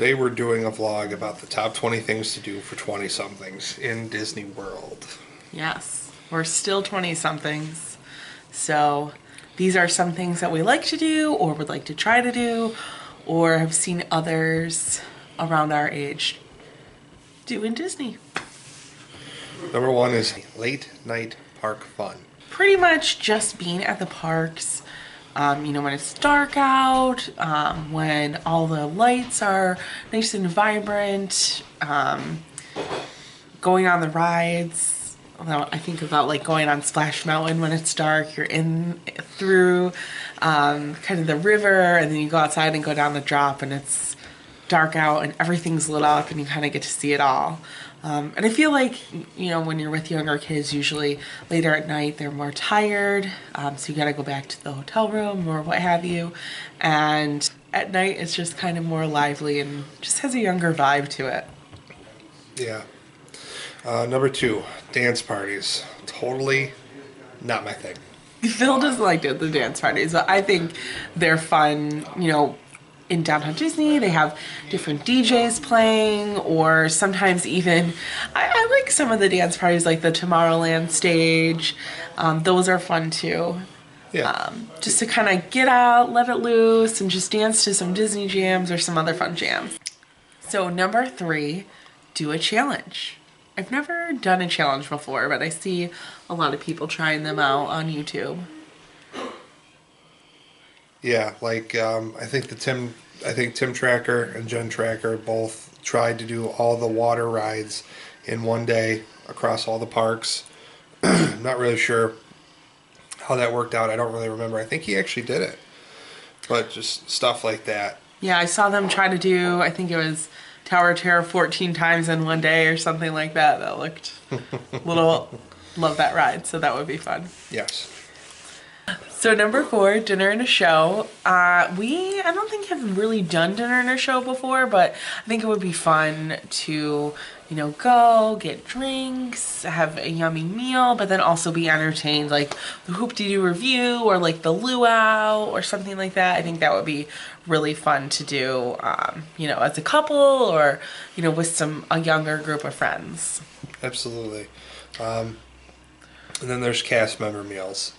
Today we're doing a vlog about the top 20 things to do for 20-somethings in Disney World. Yes, we're still 20-somethings, so these are some things that we like to do or would like to try to do or have seen others around our age do in Disney. Number one is late night park fun. Pretty much just being at the parks, when it's dark out, when all the lights are nice and vibrant, going on the rides. I think about like going on Splash Mountain when it's dark. You're in through kind of the river, and then you go outside and go down the drop, and it's dark out and everything's lit up, and you kind of get to see it all. And I feel like, when you're with younger kids, usually later at night, they're more tired. So you got to go back to the hotel room or what have you. And at night, it's just kind of more lively and just has a younger vibe to it. Yeah. Number two, dance parties. Totally not my thing. Phil doesn't like the dance parties, but I think they're fun, in Downtown Disney. They have different DJs playing, or sometimes even, I like some of the dance parties like the Tomorrowland stage. Those are fun too. Yeah. Just to kind of get out, let it loose, and just dance to some Disney jams or some other fun jams. So number three, do a challenge. I've never done a challenge before, but I see a lot of people trying them out on YouTube. Yeah, like I think Tim Tracker and Jen Tracker both tried to do all the water rides in one day across all the parks. I'm not really sure how that worked out. I don't really remember. I think he actually did it, but just stuff like that. Yeah, I saw them try to do, I think it was Tower of Terror 14 times in one day or something like that. That looked love that ride, so that would be fun. Yes. So number four, dinner and a show. I don't think have really done dinner and a show before, but I think it would be fun to, go get drinks, have a yummy meal, but then also be entertained, like the Hoop-Dee-Doo review or like the luau or something like that. I think that would be really fun to do, as a couple or, with a younger group of friends. Absolutely. And then there's cast member meals.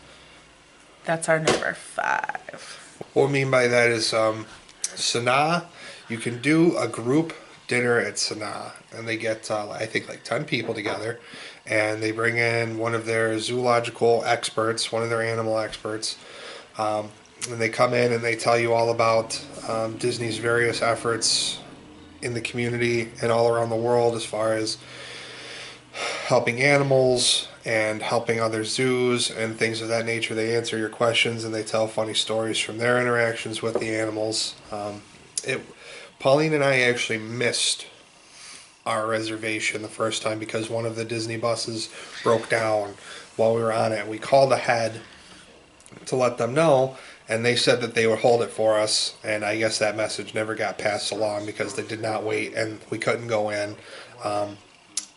That's our number five. What I mean by that is Sanaa, you can do a group dinner at Sanaa, and they get, I think, like 10 people together, and they bring in one of their zoological experts, one of their animal experts, and they come in and they tell you all about Disney's various efforts in the community and all around the world as far as helping animals and helping other zoos and things of that nature. They answer your questions and they tell funny stories from their interactions with the animals. Pauline and I actually missed our reservation the first time because one of the Disney buses broke down while we were on it. We called ahead to let them know, and they said that they would hold it for us, and I guess that message never got passed along because they did not wait and we couldn't go in.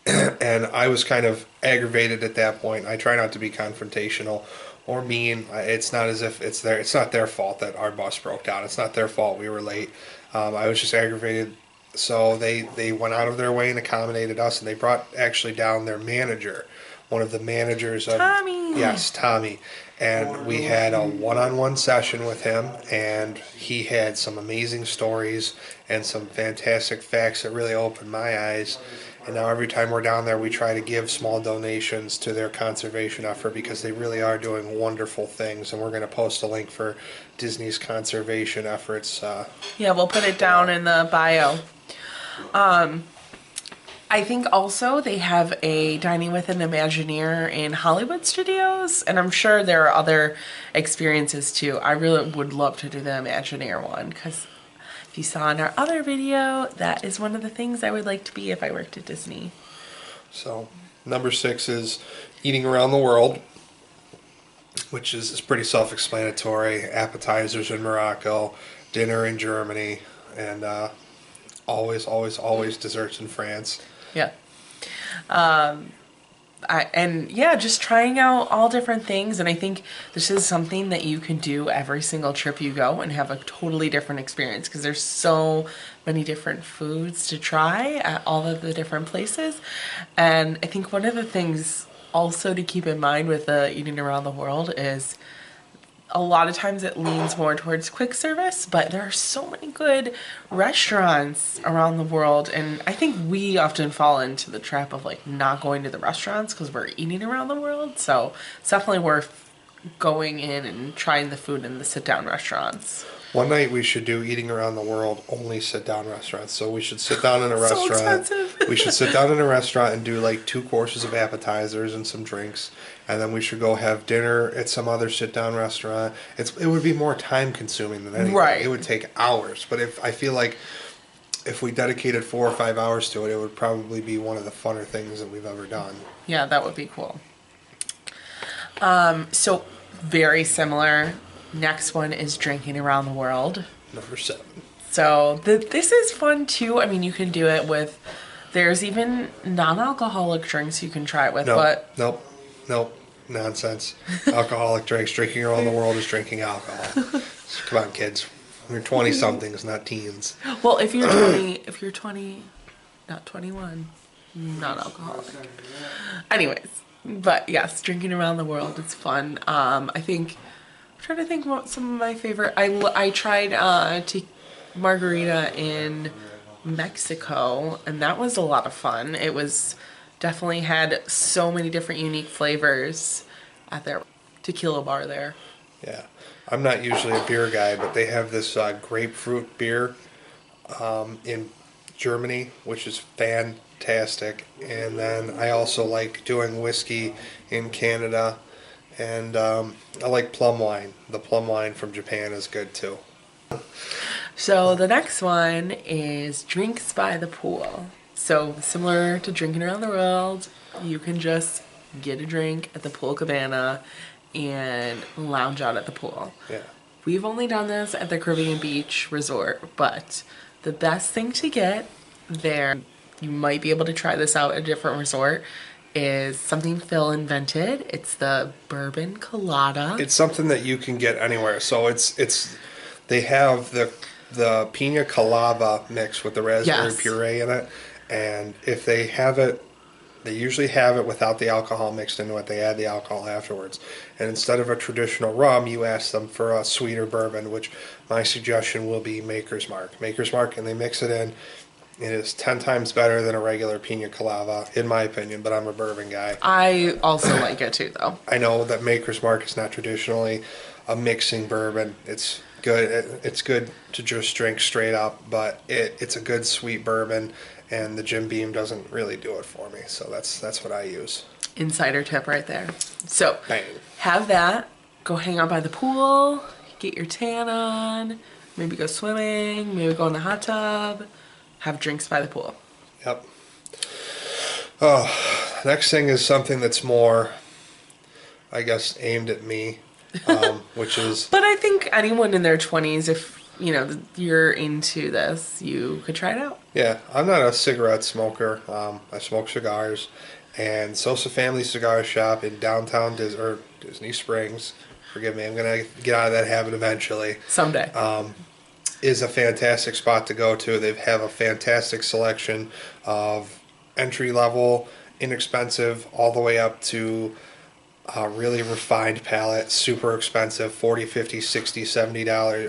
And I was kind of aggravated at that point. I try not to be confrontational or mean. It's not as if it's not their fault that our bus broke down. It's not their fault we were late. I was just aggravated. So they went out of their way and accommodated us, and they brought actually down their manager, one of the managers of Tommy. Yes, Tommy. And we had a one-on-one session with him, and he had some amazing stories and some fantastic facts that really opened my eyes. And now every time we're down there, we try to give small donations to their conservation effort because they really are doing wonderful things. And we're going to post a link for Disney's conservation efforts. Yeah, we'll put it down in the bio. I think also they have a Dining with an Imagineer in Hollywood Studios, and I'm sure there are other experiences too. I really would love to do the Imagineer one because if you saw in our other video, that is one of the things I would like to be if I worked at Disney. So number 6 is eating around the world, which is pretty self-explanatory. Appetizers in Morocco, dinner in Germany, and always desserts in France. Yeah. Just trying out all different things. And I think this is something that you can do every single trip you go and have a totally different experience because there's so many different foods to try at all of the different places. And I think one of the things also to keep in mind with the eating around the world is a lot of times it leans more towards quick service, but there are so many good restaurants around the world. And I think we often fall into the trap of like not going to the restaurants because we're eating around the world. So it's definitely worth going in and trying the food in the sit down restaurants. One night we should do eating around the world, only sit down restaurants. So we should sit down in a So restaurant. expensive. We should sit down in a restaurant and do like 2 courses of appetizers and some drinks, and then we should go have dinner at some other sit down restaurant. It would be more time consuming than anything. Right. It would take hours. But I feel like if we dedicated 4 or 5 hours to it, it would probably be one of the funner things that we've ever done. Yeah, that would be cool. So very similar. Next one is drinking around the world. Number 7. So this is fun too. I mean, you can do it with, there's even non-alcoholic drinks you can try it with, but Nope. Nonsense. Alcoholic drinks. Drinking around the world is drinking alcohol. Come on, kids. You're 20-somethings, not teens. well, if you're 20, not 21, not alcoholic. Anyways, but yes, drinking around the world, it's fun. I think, I'm trying to think about some of my favorite. I tried margarita in Mexico, and that was a lot of fun. It was definitely had so many different unique flavors at their tequila bar there. Yeah. I'm not usually a beer guy, but they have this grapefruit beer in Germany, which is fantastic. And then I also like doing whiskey in Canada. And I like plum wine. The plum wine from Japan is good too. So the next one is drinks by the pool. So similar to drinking around the world, you can just get a drink at the pool cabana and lounge out at the pool. Yeah. We've only done this at the Caribbean Beach Resort, but the best thing to get there, you might be able to try this out at a different resort, is something Phil invented. It's the bourbon colada. It's something that you can get anywhere. So they have the pina colada mix with the raspberry Yes. puree in it, and if they have it, they usually have it without the alcohol mixed into it. They add the alcohol afterwards. And instead of a traditional rum, you ask them for a sweeter bourbon, which my suggestion will be Maker's Mark. Maker's Mark, and they mix it in. It is 10 times better than a regular pina colada, in my opinion, but I'm a bourbon guy. I also like it too, though. I know that Maker's Mark is not traditionally a mixing bourbon. It's good. It's good to just drink straight up, but it's a good sweet bourbon, and the Jim Beam doesn't really do it for me. So that's what I use. Insider tip right there. So Bang. have that. Go hang out by the pool. Get your tan on. Maybe go swimming. Maybe go in the hot tub. Have drinks by the pool. Yep. Oh, next thing is something that's more, I guess, aimed at me, which is... But I think anyone in their 20s, if you're into this, you could try it out. Yeah, I'm not a cigarette smoker. I smoke cigars, and Sosa Family Cigar Shop in downtown Disney Springs, forgive me, I'm going to get out of that habit eventually, Someday. is a fantastic spot to go to. They have a fantastic selection of entry-level, inexpensive, all the way up to really refined palate, super expensive, $40, $50, $60,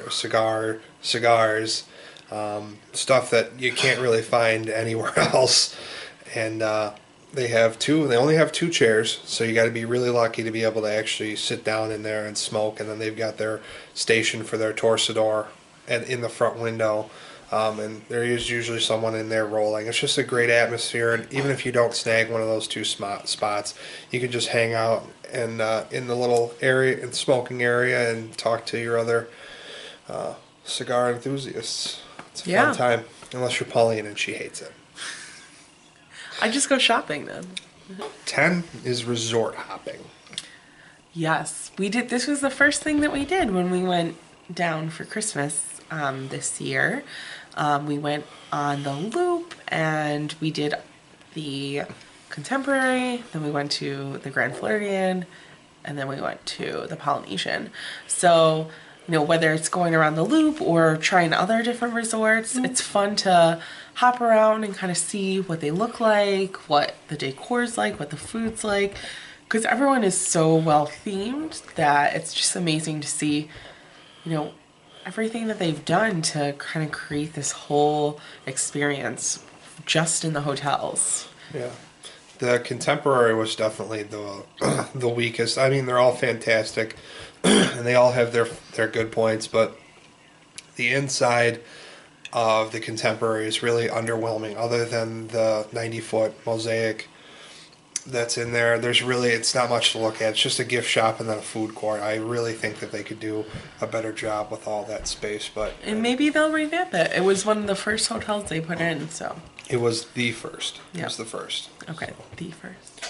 $70 cigars, stuff that you can't really find anywhere else. And they only have 2 chairs, so you got to be really lucky to be able to actually sit down in there and smoke. And then they've got their station for their torcedor in the front window. And there is usually someone in there rolling. It's just a great atmosphere, and even if you don't snag one of those 2 spots, you can just hang out and in the little area, in the smoking area, and talk to your other cigar enthusiasts. It's a fun time, unless you're Pauline and she hates it. I just go shopping then. 10 is resort hopping. Yes, we did. This was the first thing that we did when we went down for Christmas this year. We went on the Loop and we did the Contemporary, then we went to the Grand Floridian, and then we went to the Polynesian. So whether it's going around the loop or trying other different resorts, it's fun to hop around and kind of see what they look like, what the decor's like, what the food's like, because everyone is so well themed that it's just amazing to see, everything that they've done to kind of create this whole experience just in the hotels. Yeah. The Contemporary was definitely the the weakest. I mean, they're all fantastic, and they all have their good points, but the inside of the Contemporary is really underwhelming. Other than the 90-foot mosaic that's in there, it's not much to look at. It's just a gift shop and then a food court. I really think that they could do a better job with all that space, but And maybe they'll revamp it. It was one of the first hotels they put in, so. it was the first. It Yep. was the first. Okay, the first.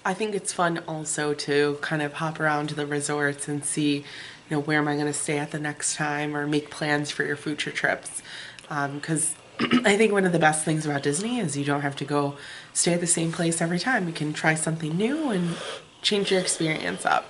I think it's fun also to kind of hop around to the resorts and see, where am I going to stay at the next time, or make plans for your future trips. Because I think one of the best things about Disney is you don't have to go stay at the same place every time. You can try something new and change your experience up.